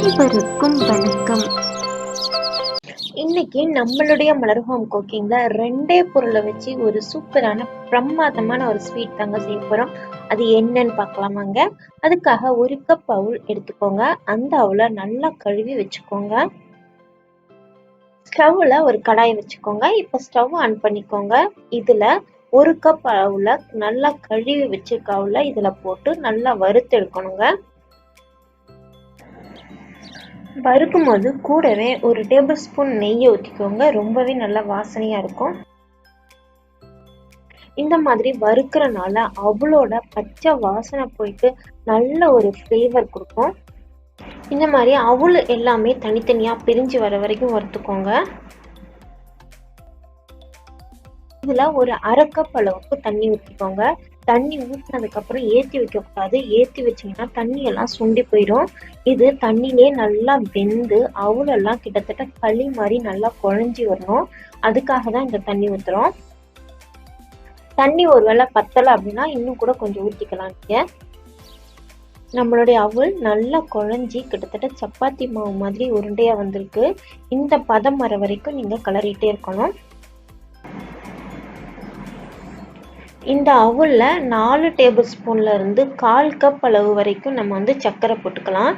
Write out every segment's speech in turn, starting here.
அனைவருக்கும் வணக்கம். இன்னைக்கு நம்மளுடைய மலர் ஹோம் குக்கிங்ல 2 பொருளை வச்சு ஒரு சூப்பரான பிரமாதமான ஒரு ஸ்வீட் தாங்க செய்ய போறோம். அது என்னன்னு பார்க்கலாமாங்க. அதுக்காக 1 கப் அவுல் எடுத்துக்கோங்க. அந்த அவுலை நல்லா கழுவி வச்சுக்கோங்க. ஸ்டவ்ல ஒரு கடாய் வச்சுக்கோங்க. இப்போ ஸ்டவ் ஆன் பண்ணிக்கோங்க. இதுல 1 கப் அவுலை நல்லா கழுவி வச்சிருக்க அவுலை இதுல போட்டு நல்லா வறுத்து எடுக்கணுங்க. வறுக்கும் போது கூடவே 1 டேபிள் ஸ்பூன் நெய்யை ஊற்றிக்கோங்க. ரொம்பவே நல்லா வாசனையா இருக்கும். இந்த மாதிரி வறுக்கிறனால அவளோட பச்சை வாசனை போயிட்டு நல்ல ஒரு ஃப்ளேவர் கொடுக்கும். இந்த மாதிரி அவள் எல்லாமே தனித்தனியா பிரிஞ்சு வர வரைக்கும் வறுத்துக்கோங்க. இதுல ஒரு 1/2 கப் அளவுக்கு தண்ணி ஊற்றிக்கோங்க. தண்ணி ஊற்றினதுக்கு அப்புறம் ஏற்றி வைக்க கூடாது. ஏற்றி வச்சீங்கன்னா தண்ணி எல்லாம் சுண்டி போயிடும். இது தண்ணிலே நல்லா வெந்து அவலெல்லாம் கிட்டத்தட்ட களி மாதிரி நல்லா குழஞ்சி வரணும். அதுக்காக தான் இந்த தண்ணி ஊற்றுறோம். தண்ணி ஒருவேளை பத்தலை அப்படின்னா இன்னும் கூட கொஞ்சம் ஊற்றிக்கலாம். நீங்க நம்மளுடைய அவல் நல்லா குழஞ்சி கிட்டத்தட்ட சப்பாத்தி மாவு மாதிரி உருண்டையா வந்திருக்கு. இந்த பதம் வர வரைக்கும் நீங்க கிளறிட்டே இருக்கணும். இந்த அவுல்ல 4 டேபிள் ஸ்பூன்ல இருந்து 1/4 கப் அளவு வரைக்கும் நம்ம சர்க்கரை போட்டுக்கலாம்.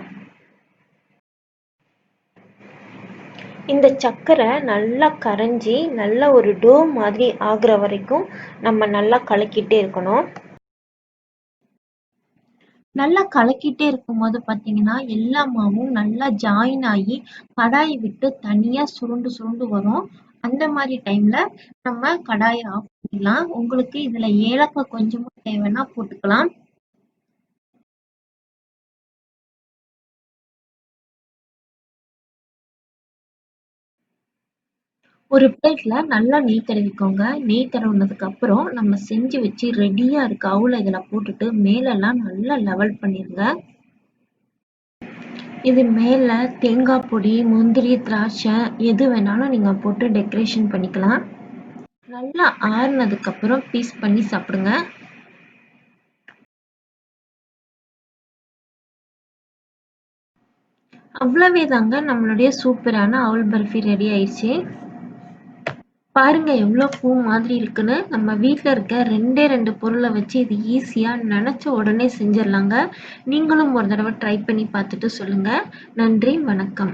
இந்த சர்க்கரை நல்லா கரைஞ்சி நல்ல ஒரு டோ மாதிரி ஆகுற வரைக்கும் நம்ம நல்லா கலக்கிட்டே இருக்கணும். நல்லா கலக்கிட்டே இருக்கும்போது பார்த்தீங்கன்னா எல்லா மாவும் நல்லா ஜாயின் ஆகி கடாயை விட்டு தனியா சுருண்டு சுருண்டு வரும். அந்த மாதிரி டைம்ல நம்ம கடாயை ஆஃப் பண்ணிடலாம். உங்களுக்கு இதுல ஏலக்காய் கொஞ்சமா தேவைன்னா போட்டுக்கலாம். ஒரு பிளேட்ல நல்லா நெய் தடவிக்கோங்க. நெய் தடவுனதுக்கு அப்புறம் நம்ம செஞ்சு வச்சு ரெடியா இருக்க அவுல இதுல போட்டுட்டு மேலெல்லாம் நல்லா லெவல் பண்ணிருங்க. இது மேல தேங்காய் பொடி, முந்திரி, திராட்சை எது வேணாலும் நீங்க போட்டு டெக்கரேஷன் பண்ணிக்கலாம். நல்லா ஆறுனதுக்கு அப்புறம் பீஸ் பண்ணி சாப்பிடுங்க. அவ்வளவே தாங்க, நம்மளுடைய சூப்பரான அவல் பர்ஃபி ரெடி ஆயிடுச்சு. பாருங்க எவ்வளோ பூ மாதிரி இருக்குன்னு. நம்ம வீட்டில் இருக்க 2 பொருளை வச்சு இது ஈஸியாக நினச்ச உடனே செஞ்சிடலாங்க. நீங்களும் ஒரு தடவை ட்ரை பண்ணி பார்த்துட்டு சொல்லுங்க. நன்றி, வணக்கம்.